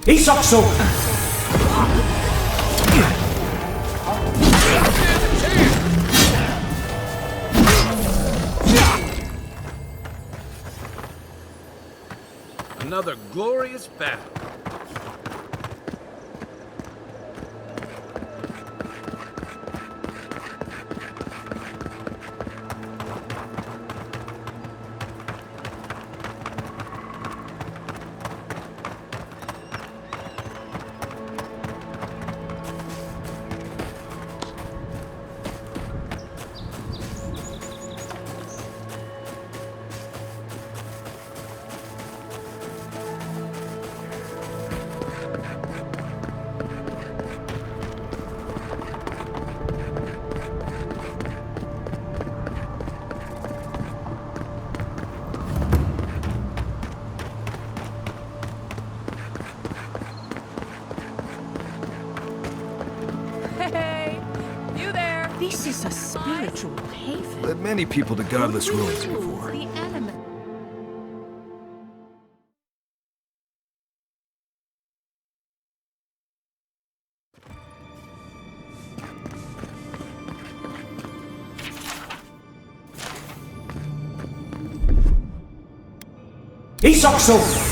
Isokso! Another glorious battle. This is a spiritual haven. Led many people to godless ruins before. The element. Isokso!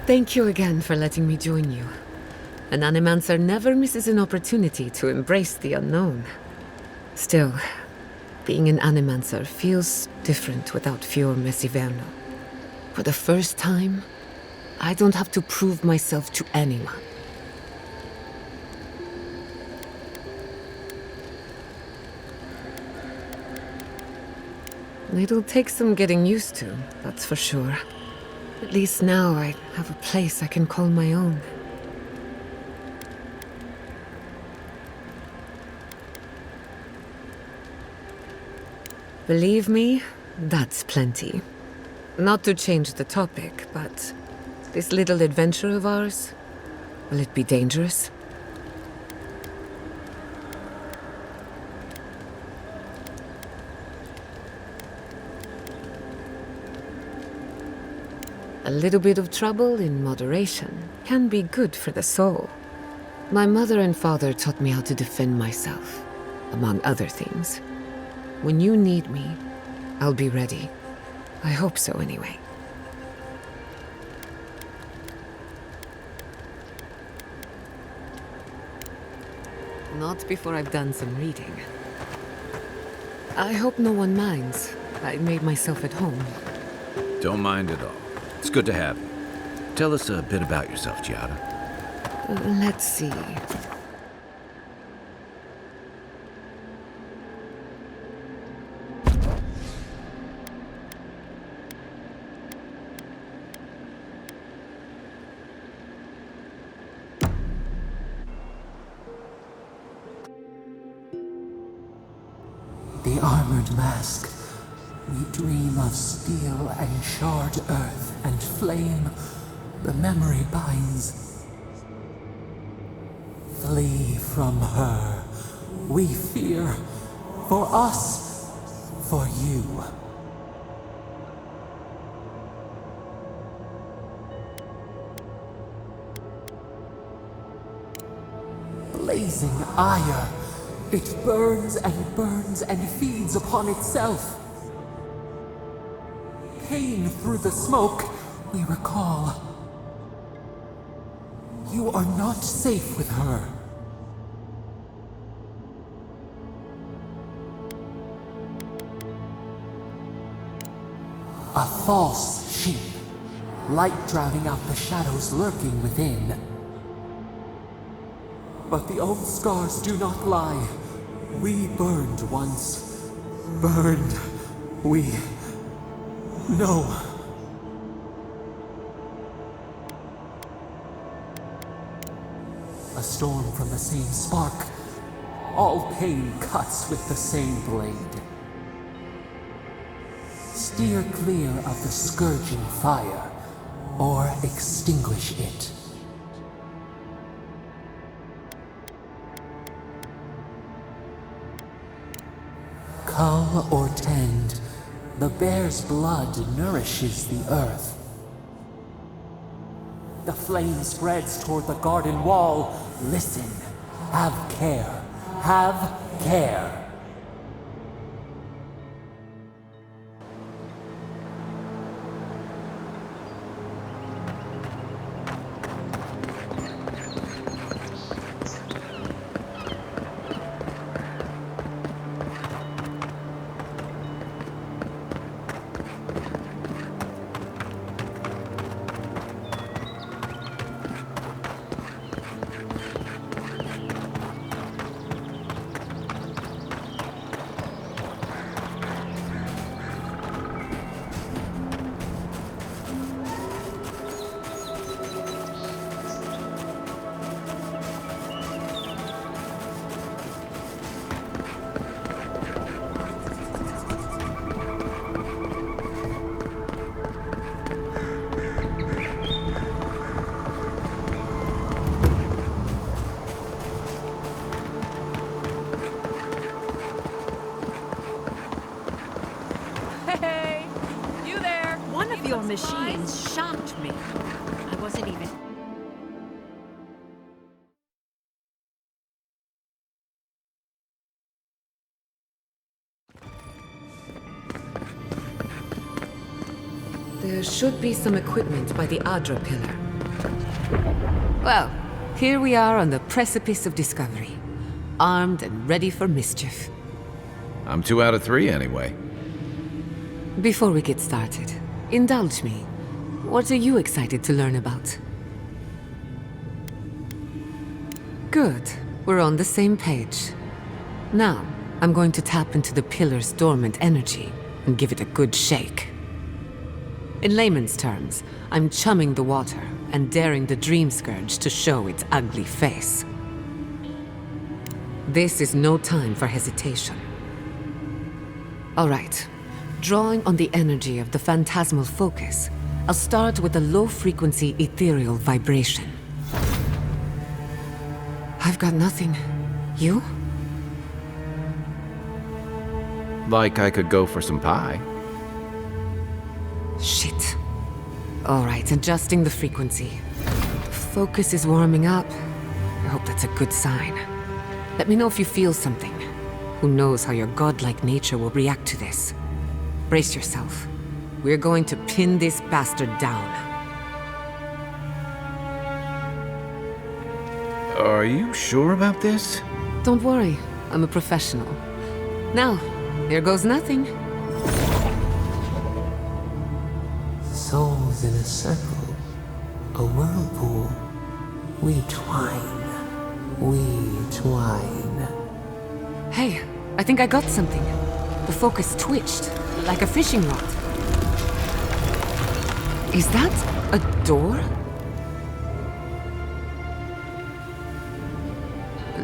Thank you again for letting me join you. An animancer never misses an opportunity to embrace the unknown. Still, being an animancer feels different without Fior Messiverno. For the first time, I don't have to prove myself to anyone. It'll take some getting used to, that's for sure. At least now I have a place I can call my own. Believe me, that's plenty. Not to change the topic, but this little adventure of ours, will it be dangerous? A little bit of trouble in moderation can be good for the soul. My mother and father taught me how to defend myself, among other things. When you need me, I'll be ready. I hope so, anyway. Not before I've done some reading. I hope no one minds. I made myself at home. Don't mind at all. It's good to have you. Tell us a bit about yourself, Giada. Let's see. The armored mask. We dream of steel and shard earth and flame. The memory binds. Flee from her. We fear. For us. For you. Blazing ire. It burns and feeds upon itself. Pain through the smoke, we recall. You are not safe with her. A false sheep. Light drowning out the shadows lurking within. But the old scars do not lie. We burned once. Burned. We know. A storm from the same spark. All pain cuts with the same blade. Steer clear of the scourging fire, or extinguish it. Cull or tend, the bear's blood nourishes the earth. The flame spreads toward the garden wall. Listen. Have care. Have care. Your machines shocked me. I wasn't even... There should be some equipment by the Adra pillar. Well, here we are on the precipice of discovery. Armed and ready for mischief. I'm 2 out of 3 anyway. Before we get started, indulge me. What are you excited to learn about? Good. We're on the same page. Now, I'm going to tap into the pillar's dormant energy and give it a good shake. In layman's terms, I'm chumming the water and daring the Dream Scourge to show its ugly face. This is no time for hesitation. All right. Drawing on the energy of the phantasmal focus, I'll start with a low-frequency ethereal vibration. I've got nothing. You? Like I could go for some pie. Shit. All right, adjusting the frequency. Focus is warming up. I hope that's a good sign. Let me know if you feel something. Who knows how your godlike nature will react to this. Brace yourself. We're going to pin this bastard down. Are you sure about this? Don't worry, I'm a professional. Now, here goes nothing. Souls in a circle, a whirlpool. We twine. Hey, I think I got something. The focus twitched, like a fishing rod. Is that a door?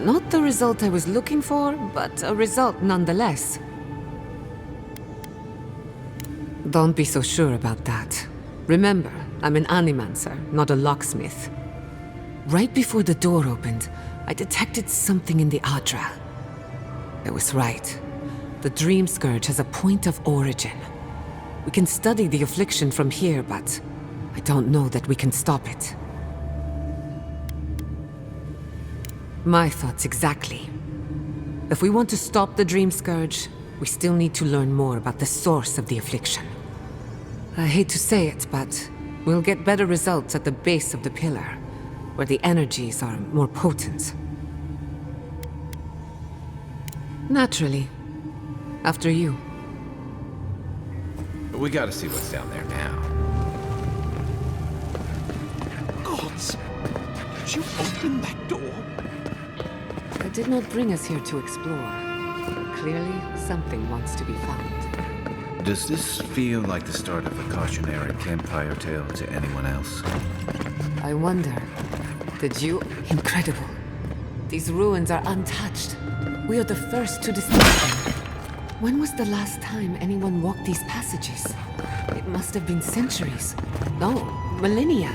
Not the result I was looking for, but a result nonetheless. Don't be so sure about that. Remember, I'm an animancer, not a locksmith. Right before the door opened, I detected something in the Adra. I was right. The Dream Scourge has a point of origin. We can study the affliction from here, but I don't know that we can stop it. My thoughts exactly. If we want to stop the Dream Scourge, we still need to learn more about the source of the affliction. I hate to say it, but we'll get better results at the base of the pillar, where the energies are more potent. Naturally. After you. We gotta see what's down there now. Gods! Did you open that door? I did not bring us here to explore. But clearly, something wants to be found. Does this feel like the start of a cautionary campfire tale to anyone else? I wonder, did you? Incredible. These ruins are untouched. We are the first to discover them. When was the last time anyone walked these passages? It must have been centuries. No, millennia.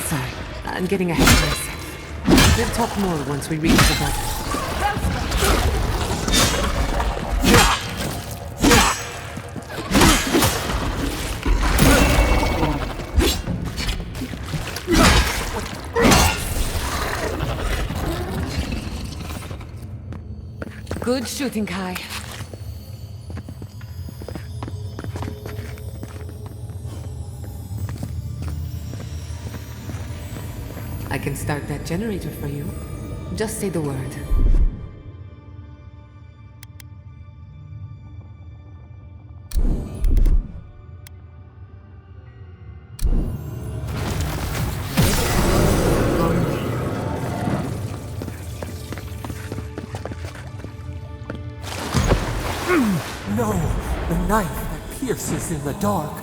Sorry, I'm getting ahead of myself. We'll talk more once we reach the bottom. Good shooting, Kai. I can start that generator for you. Just say the word. No! The knife that pierces in the dark.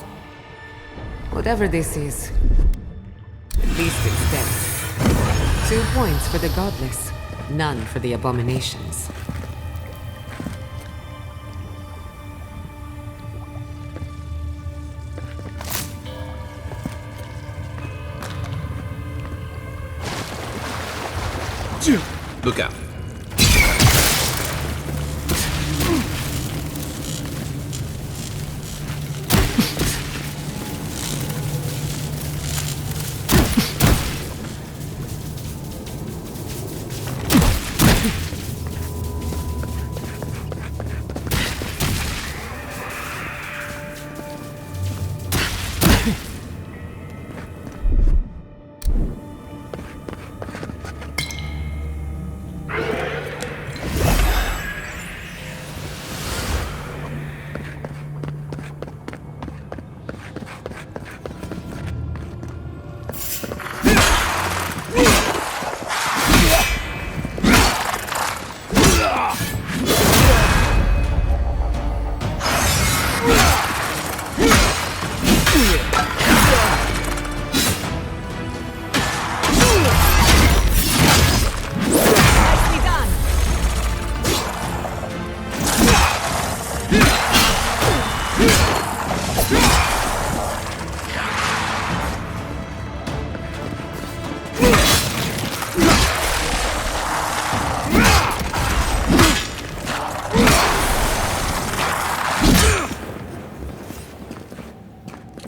Whatever this is, at least it's dead. 2 points for the godless, none for the abominations. Look out.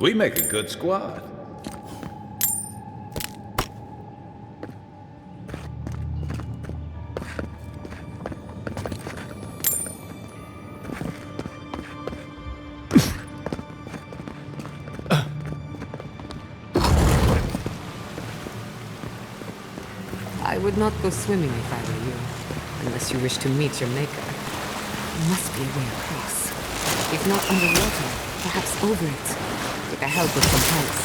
We make a good squad. I would not go swimming if I were you, unless you wish to meet your maker. There must be a way across. If not underwater, perhaps over it, with the help of some heights.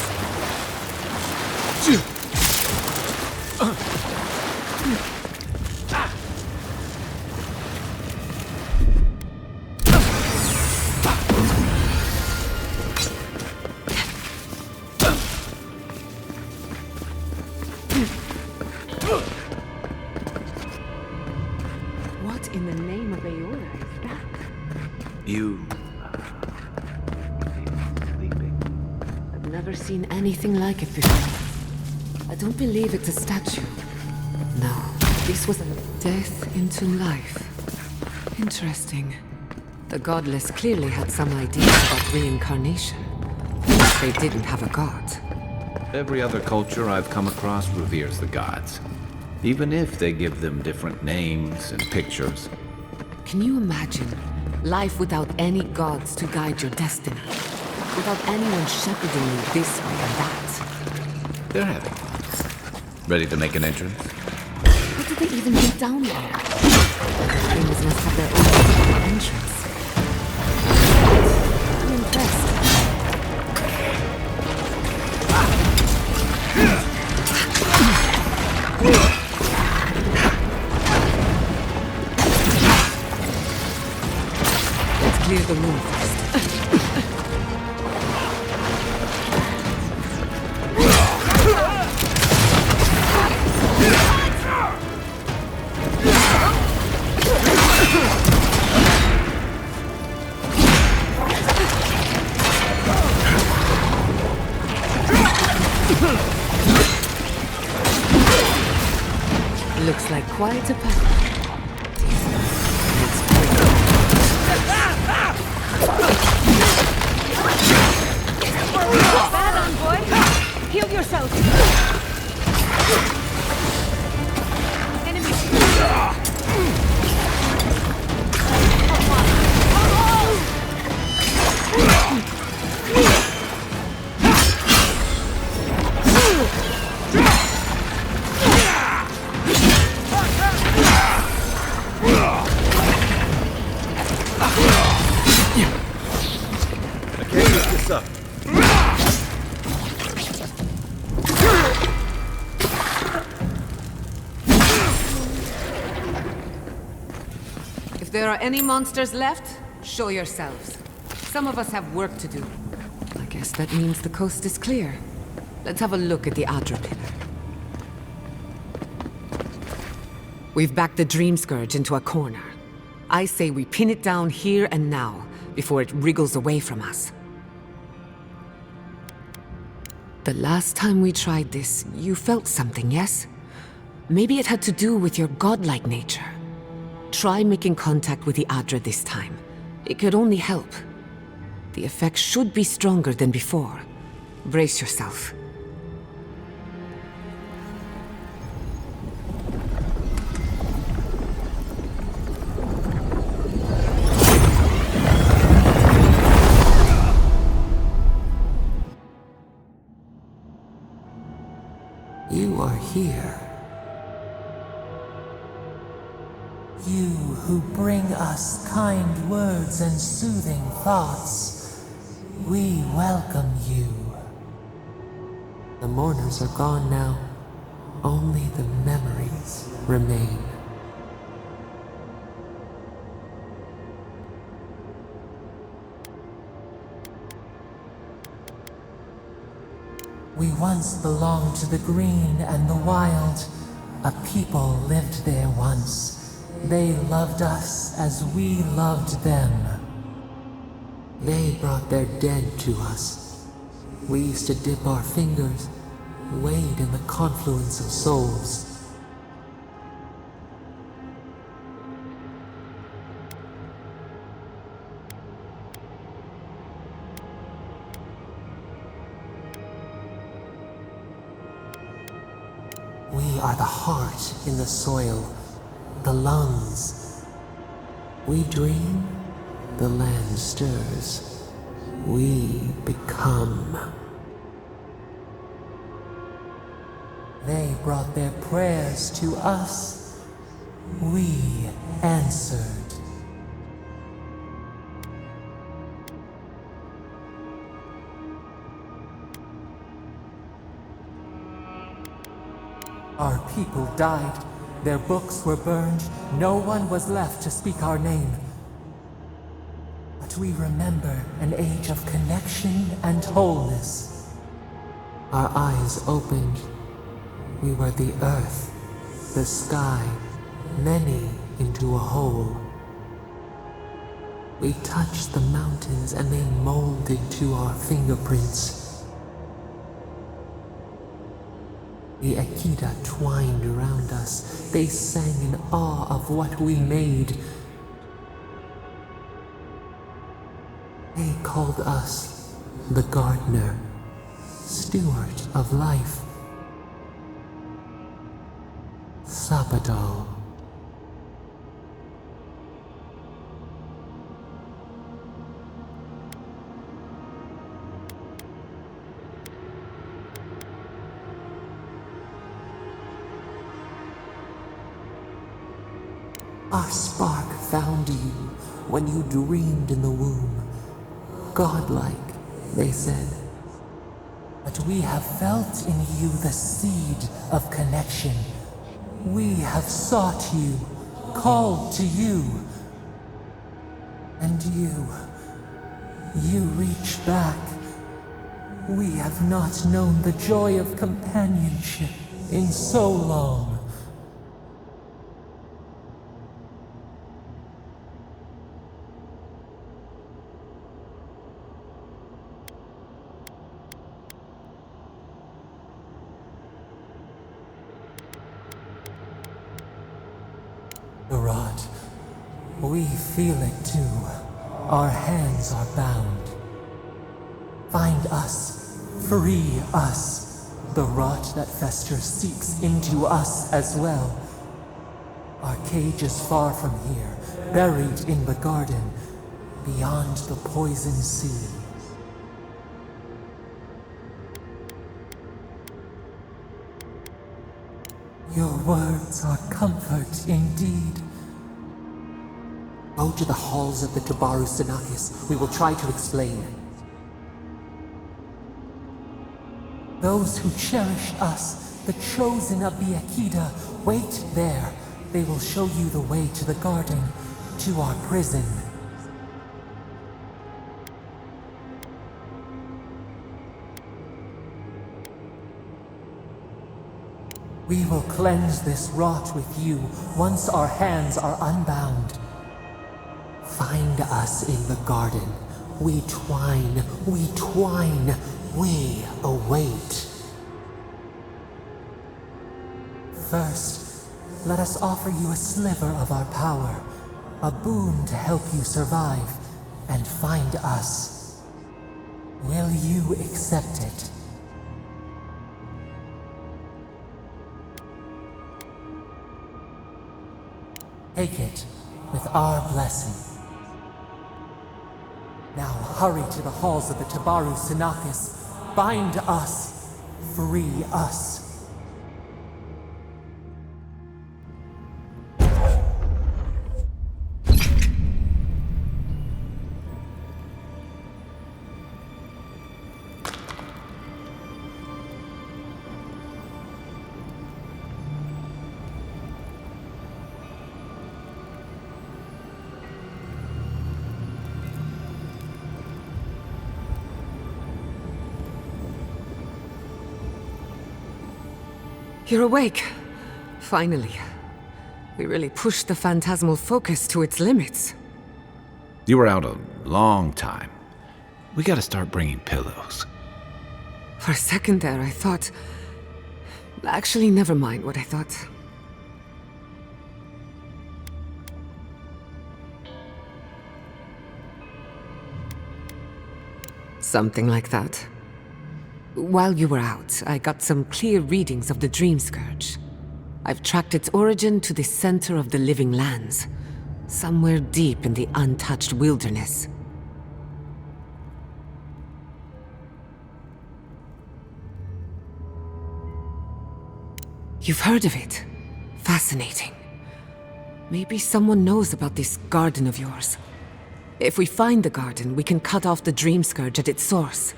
What in the name of Aora is that? You... sleeping? I've never seen anything like it before. I don't believe it's a statue. No, this was a death into life. Interesting. The godless clearly had some ideas about reincarnation. They didn't have a god. Every other culture I've come across reveres the gods, even if they give them different names and pictures. Can you imagine life without any gods to guide your destiny? Without anyone shepherding you this way and that? They're having fun. Ready to make an entrance? How did they even get down there? Things must have their own secret entrance. I'm impressed. Let's clear the room first. Looks like quite a path. Bad on, boy. Heal yourself. Enemy. I can't lift this up. If there are any monsters left, show yourselves. Some of us have work to do. I guess that means the coast is clear. Let's have a look at the Adra pillar. We've backed the Dream Scourge into a corner. I say we pin it down here and now, before it wriggles away from us. The last time we tried this, you felt something, yes? Maybe it had to do with your godlike nature. Try making contact with the Adra this time. It could only help. The effect should be stronger than before. Brace yourself. You are here. You who bring us kind words and soothing thoughts, we welcome you. The mourners are gone now. Only the memories remain. We once belonged to the green and the wild. A people lived there once. They loved us as we loved them. They brought their dead to us. We used to dip our fingers, wade in the confluence of souls. are the heart in the soil, the lungs. We dream, the land stirs. We become. They brought their prayers to us. We answered. Our people died. Their books were burned. No one was left to speak our name. But we remember an age of connection and wholeness. Our eyes opened. We were the earth, the sky, many into a whole. We touched the mountains and they molded to our fingerprints. The Akita twined around us. They sang in awe of what we made. They called us the gardener, steward of life. Sabadal. Our spark found you when you dreamed in the womb. Godlike, they said. But we have felt in you the seed of connection. We have sought you, called to you. And you reach back. We have not known the joy of companionship in so long. Rod, we feel it too. Our hands are bound. Find us, free us. The rot that festers seeps into us as well. Our cage is far from here, buried in the garden, beyond the poison sea. Your words are comfort indeed. Go to the halls of the Tabaru Sinakis. We will try to explain. Those who cherish us, the chosen of the Akita, wait there. They will show you the way to the garden, to our prison. We will cleanse this rot with you once our hands are unbound. Find us in the garden. We twine, we await. First, let us offer you a sliver of our power, a boon to help you survive and find us. Will you accept it? Take it with our blessing. Now hurry to the halls of the Tabaru Sinakis. Bind us. Free us. You're awake. Finally. We really pushed the phantasmal focus to its limits. You were out a long time. We gotta start bringing pillows. For a second there, I thought... Actually, never mind what I thought. Something like that. While you were out, I got some clear readings of the Dream Scourge. I've tracked its origin to the center of the living lands, somewhere deep in the untouched wilderness. You've heard of it. Fascinating. Maybe someone knows about this garden of yours. If we find the garden, we can cut off the dream scourge at its source.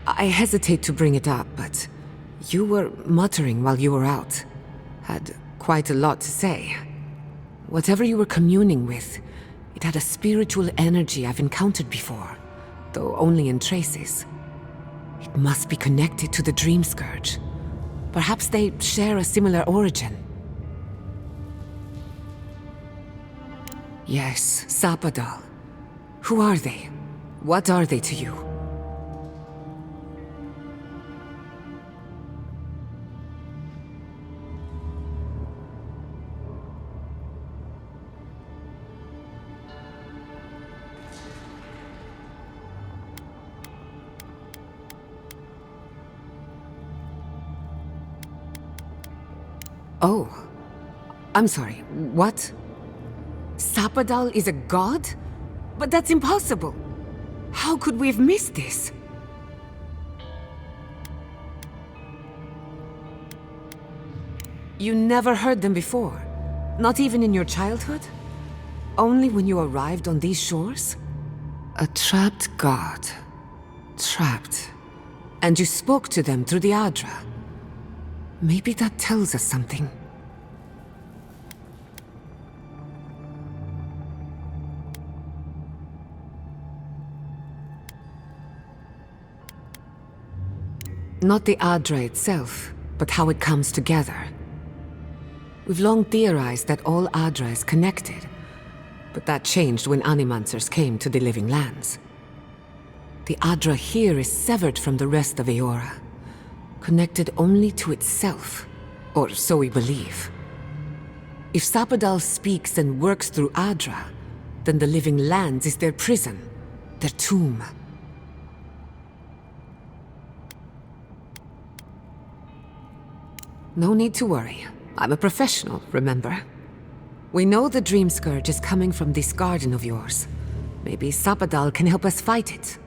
I hesitate to bring it up, but you were muttering while you were out. Had quite a lot to say. Whatever you were communing with, it had a spiritual energy I've encountered before, though only in traces. It must be connected to the dream scourge. Perhaps they share a similar origin. Yes, Sapadal. Who are they? What are they to you? Oh. I'm sorry, what? Sapadal is a god? But that's impossible! How could we have missed this? You never heard them before? Not even in your childhood? Only when you arrived on these shores? A trapped god. Trapped. And you spoke to them through the Adra. Maybe that tells us something. Not the Adra itself, but how it comes together. We've long theorized that all Adra is connected, but that changed when Animancers came to the Living Lands. The Adra here is severed from the rest of Eora, connected only to itself, or so we believe. If Sapadal speaks and works through Adra, then the Living Lands is their prison, their tomb. No need to worry. I'm a professional, remember? We know the Dream Scourge is coming from this garden of yours. Maybe Sapadal can help us fight it.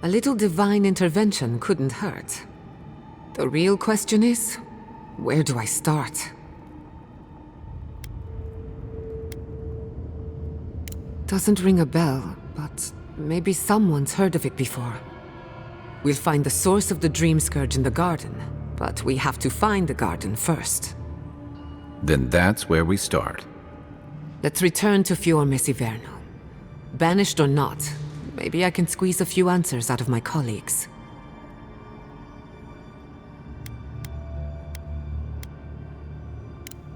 A little divine intervention couldn't hurt. The real question is, where do I start? Doesn't ring a bell, but maybe someone's heard of it before. We'll find the source of the Dream Scourge in the garden, but we have to find the garden first. Then that's where we start. Let's return to Fiormes Iverno. Banished or not, maybe I can squeeze a few answers out of my colleagues.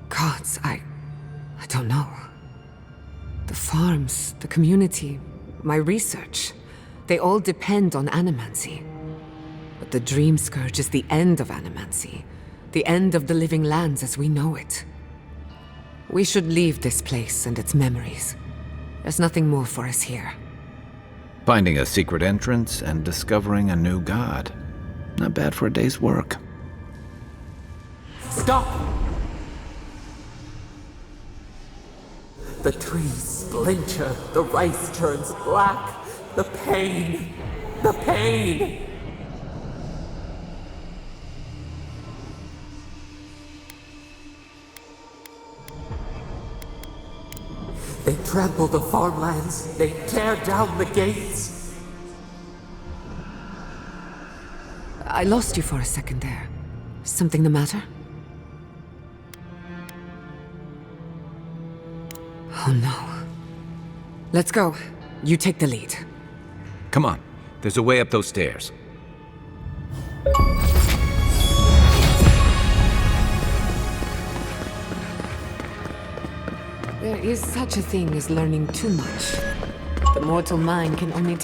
Gods, I don't know. The farms, the community, my research, they all depend on animancy. But the Dream Scourge is the end of animancy, the end of the Living Lands as we know it. We should leave this place and its memories. There's nothing more for us here. Finding a secret entrance and discovering a new god. Not bad for a day's work. Stop! The trees splinter, the rice turns black. The pain! The pain! They trample the farmlands, they tear down the gates. I lost you for a second there. Something the matter? Oh no. Let's go. You take the lead. Come on, there's a way up those stairs. There is such a thing as learning too much. The mortal mind can only